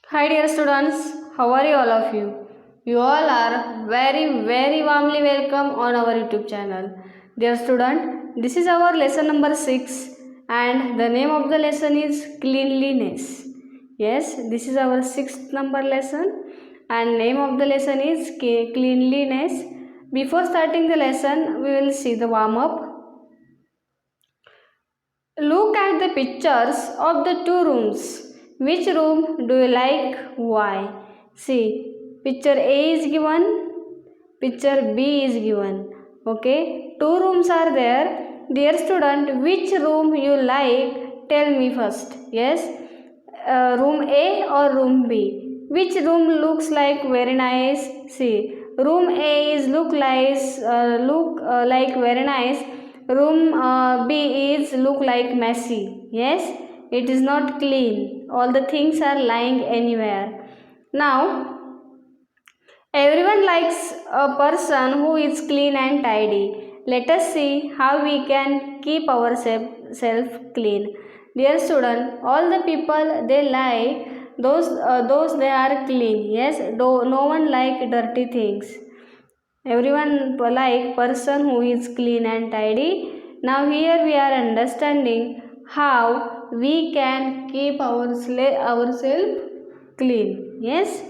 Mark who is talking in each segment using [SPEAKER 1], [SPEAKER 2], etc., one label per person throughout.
[SPEAKER 1] Hi dear students, how are you all of you? You all are very warmly welcome on our YouTube channel. Dear student, this is our lesson number 6 and the name of the lesson is cleanliness. Yes, this is our 6th number lesson and name of the lesson is cleanliness. Before starting the lesson, we will see the warm up. Look at the pictures of the two rooms. Which room do you like? Why? See, picture A is given, picture B is given. Okay, two rooms are there. Dear student, which room you like? Tell me first. Yes, room A or room B? Which room looks like very nice? See, room A is look like very nice. Room B is look like messy. Yes, it is not clean. All the things are lying anywhere. Now, everyone likes a person who is clean and tidy. Let us see how we can keep ourselves clean. Dear student, all the people they like those they are clean. Yes, no one like dirty things. Everyone like person who is clean and tidy. Now here we are understanding how we can keep ourselves clean. Yes.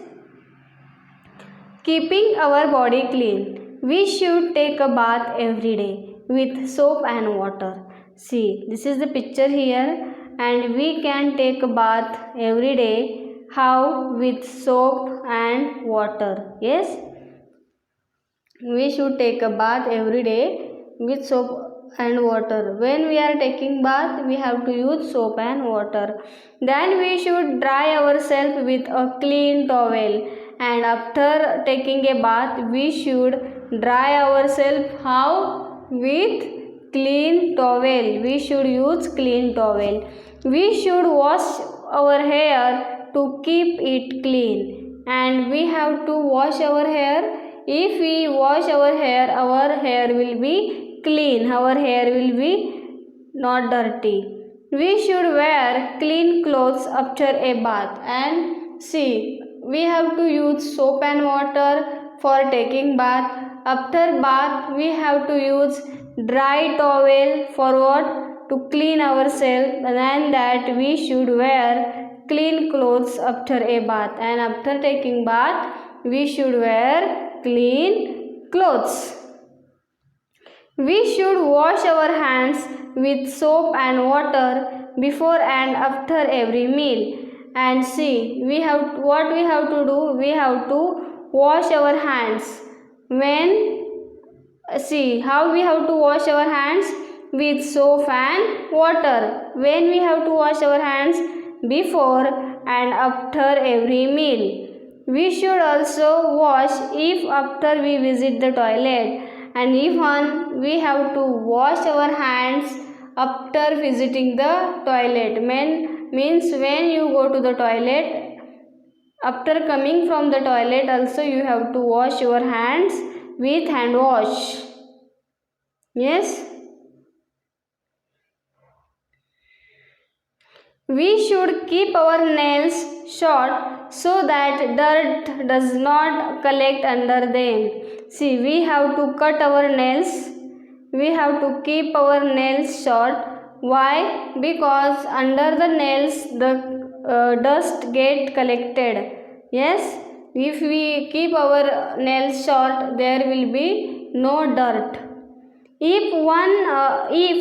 [SPEAKER 1] Keeping our body clean. We should take a bath every day with soap and water. See, this is the picture here, and we can take a bath every day. How? With soap and water. Yes, we should take a bath every day with soap and water. When we are taking bath, we have to use soap and water. Then we should dry ourselves with a clean towel, and after taking a bath we should dry ourselves how? With clean towel. We should use clean towel. We should wash our hair to keep it clean, and we have to wash our hair. If we wash our hair will be clean. Our hair will be not dirty. We should wear clean clothes after a bath. And see, we have to use soap and water for taking bath. After bath, we have to use dry towel for what? To clean ourselves. And that we should wear clean clothes after a bath. And after taking bath, we should wear clean clothes. We should wash our hands with soap and water before and after every meal. And see, what we have to do? We have to wash our hands. See how we have to wash our hands with soap and water. When we have to wash our hands before and after every meal. We should also wash if after we visit the toilet, and even we have to wash our hands after visiting the toilet. Means when you go to the toilet, after coming from the toilet also you have to wash your hands with hand wash. Yes. We should keep our nails short so that dirt does not collect under them. See, we have to cut our nails. We have to keep our nails short. Why? Because under the nails the dust get collected. Yes, if we keep our nails short, there will be no dirt. If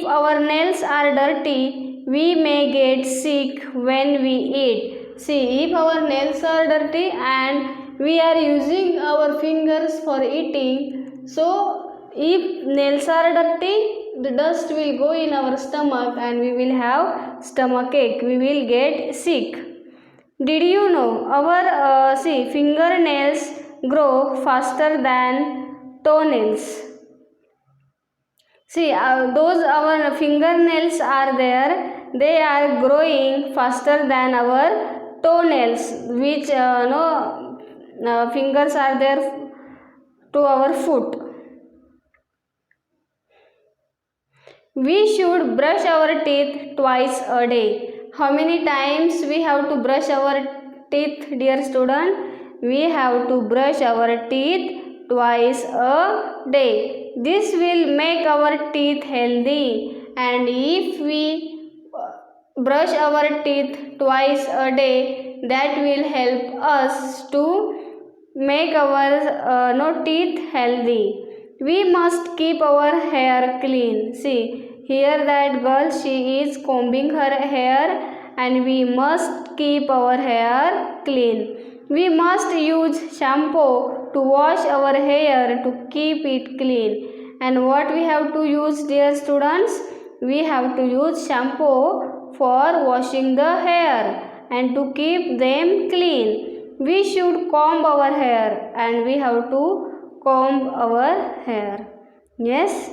[SPEAKER 1] our nails are dirty, we may get sick when we eat. See, if our nails are dirty and we are using our fingers for eating, so if nails are dirty, the dust will go in our stomach and we will have stomach ache. We will get sick. Did you know our fingernails grow faster than toenails? See, those our fingernails are there, they are growing faster than our toenails, which fingers are there to our foot. We should brush our teeth twice a day. How many times we have to brush our teeth, dear student? We have to brush our teeth twice a day. This will make our teeth healthy, and if we brush our teeth twice a day, that will help us to make our teeth healthy. We must keep our hair clean. See here, that girl, she is combing her hair, and we must keep our hair clean. We must use shampoo to wash our hair to keep it clean. And what we have to use, dear students? We have to use shampoo for washing the hair and to keep them clean. We should comb our hair, and we have to comb our hair. Yes,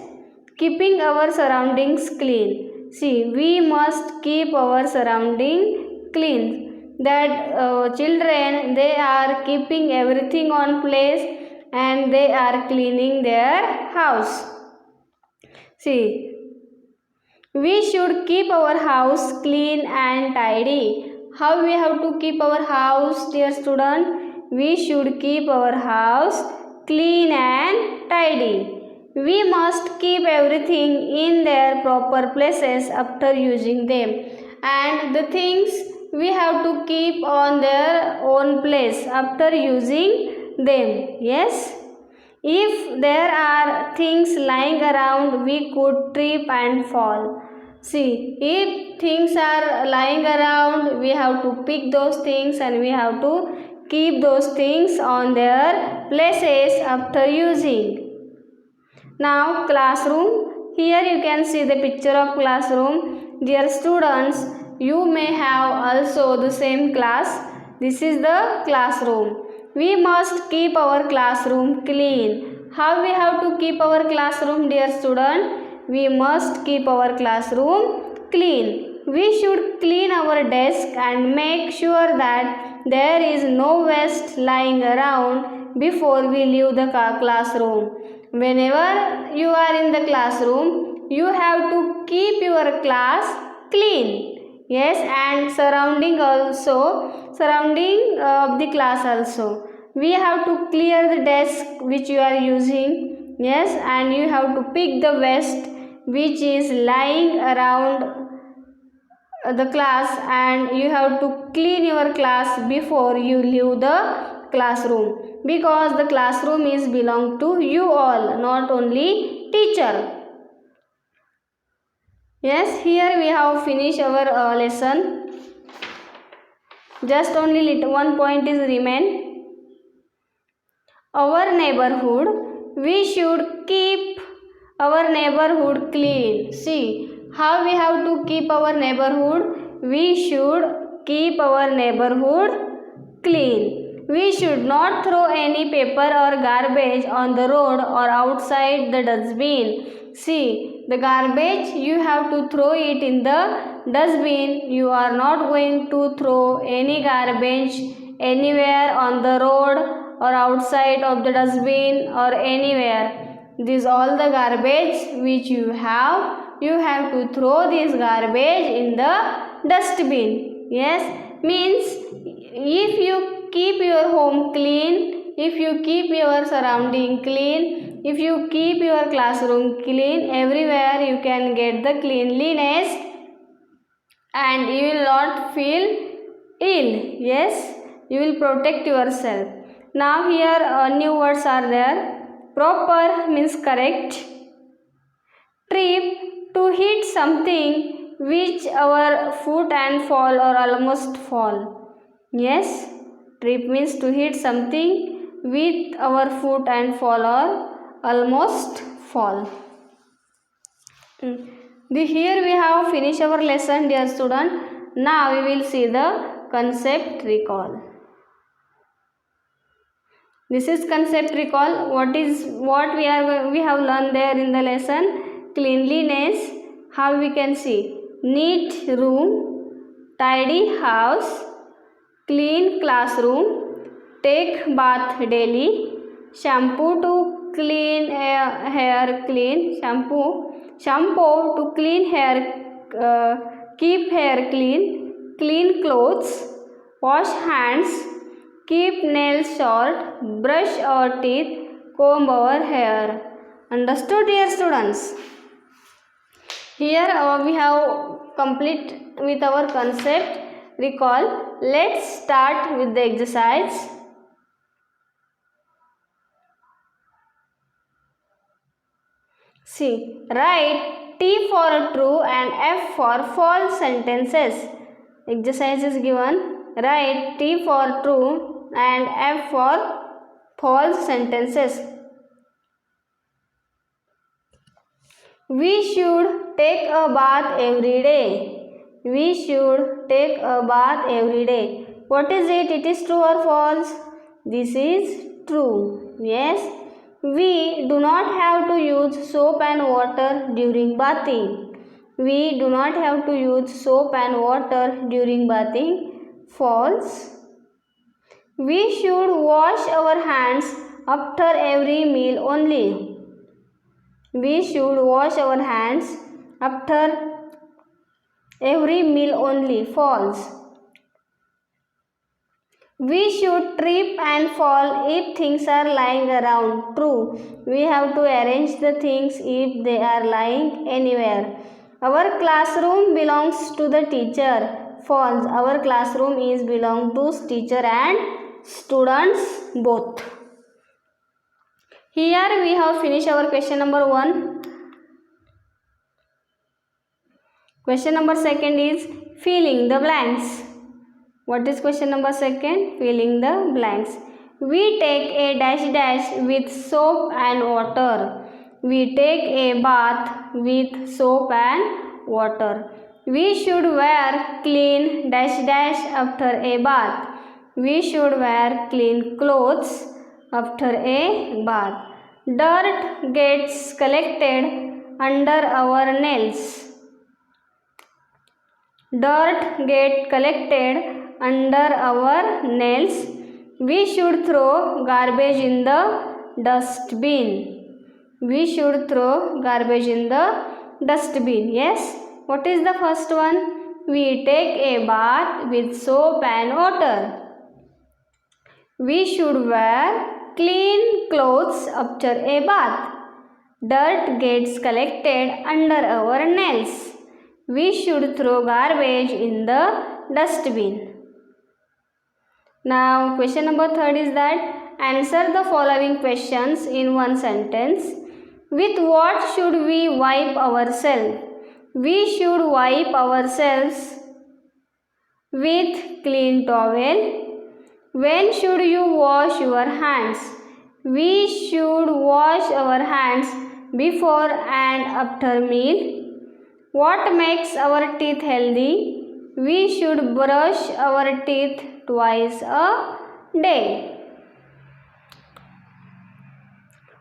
[SPEAKER 1] keeping our surroundings clean. See, we must keep our surrounding clean. That children, they are keeping everything on place, and they are cleaning their house. See, we should keep our house clean and tidy. How we have to keep our house, dear student? We should keep our house clean and tidy. We must keep everything in their proper places after using them, and the things we have to keep on their own place after using them. Yes, if there are things lying around, we could trip and fall. See, if things are lying around, we have to pick those things, and we have to keep those things on their places after using. Now, classroom. Here you can see the picture of classroom. Dear students, you may have also the same class. This is the classroom. We must keep our classroom clean. How we have to keep our classroom, dear student? We must keep our classroom clean. We should clean our desk and make sure that there is no waste lying around before we leave the classroom. Whenever you are in the classroom, you have to keep your class clean. Yes, and surrounding of the class also. We have to clear the desk which you are using. Yes, and you have to pick the waste which is lying around the class, and you have to clean your class before you leave the classroom, because the classroom is belong to you all, not only teacher. Yes, here we have finished our lesson. Just only one point is remain. Our neighborhood, we should keep our neighborhood clean. See how we have to keep our neighborhood. We should keep our neighborhood clean. We should not throw any paper or garbage on the road or outside the dustbin. See, the garbage, you have to throw it in the dustbin. You are not going to throw any garbage anywhere on the road or outside of the dustbin or anywhere. This all the garbage which you have to throw this garbage in the dustbin. Yes, means if you keep your home clean, if you keep your surrounding clean, if you keep your classroom clean, everywhere you can get the cleanliness and you will not feel ill. Yes, you will protect yourself. Now here new words are there. Proper means correct. Trip, to hit something which our foot and fall or almost fall. Yes, trip means to hit something with our foot and fall or almost fall. Here we have finished our lesson, dear student. Now we will see the concept recall. This is concept recall. What we have learned there in the lesson? Cleanliness. How we can see? Neat room, tidy house, clean classroom, take bath daily, shampoo to clean hair, clean shampoo to clean hair, keep hair clean, clean clothes, wash hands, keep nails short, brush our teeth, comb our hair. Understood, dear students? Here we have complete with our concept. Recall. Let's start with the exercise. See, write T for true and F for false sentences. Exercise is given. Write T for true and F for false sentences. We should take a bath every day. We should take a bath every day. What is it? It is true or false? This is true. Yes. We do not have to use soap and water during bathing. We do not have to use soap and water during bathing. False. We should wash our hands after every meal only. We should wash our hands after every meal only. False. We should trip and fall if things are lying around. True. We have to arrange the things if they are lying anywhere. Our classroom belongs to the teacher. False. Our classroom is belong to teacher and students both. Here we have finished our question number 1. Question number 2 is filling the blanks. What is question number 2? Filling the blanks. We take a dash dash with soap and water. We take a bath with soap and water. We should wear clean dash dash after a bath. We should wear clean clothes after a bath. Dirt gets collected under our nails. Dirt gets collected under our nails. We should throw garbage in the dustbin. We should throw garbage in the dustbin. Yes. What is the first one? We take a bath with soap and water. We should wear clean clothes after a bath. Dirt gets collected under our nails. We should throw garbage in the dustbin. Now question number 3 is that answer the following questions in one sentence. With what should we wipe ourselves? We should wipe ourselves with clean towel. When should you wash your hands? We should wash our hands before and after meal. What makes our teeth healthy? We should brush our teeth twice a day.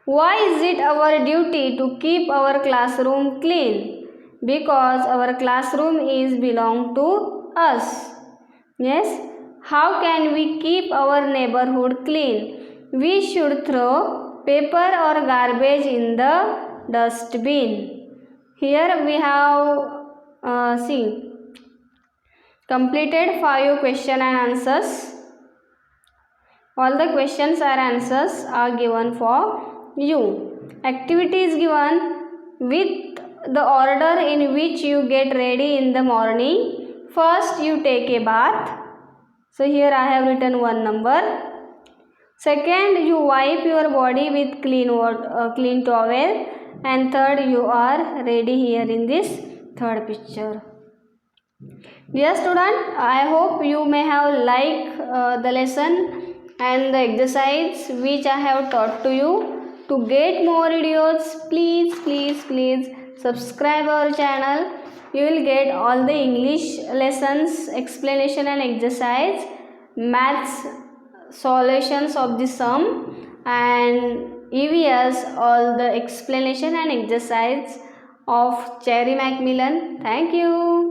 [SPEAKER 1] Why is it our duty to keep our classroom clean? Because our classroom is belong to us. Yes. How can we keep our neighborhood clean? We should throw paper or garbage in the dustbin. Here we have completed 5 question and answers. All the questions and answers are given for you. Activity is given with the order in which you get ready in the morning. First you take a bath. So here I have written 1 number. Second, you wipe your body with clean towel. And third, you are ready here in this third picture. Dear student, I hope you may have liked the lesson and the exercise which I have taught to you. To get more videos, please subscribe our channel. You will get all the English lessons, explanation and exercise, maths solutions of the sum, and EVS, all the explanation and exercise of Cherry Macmillan. Thank you.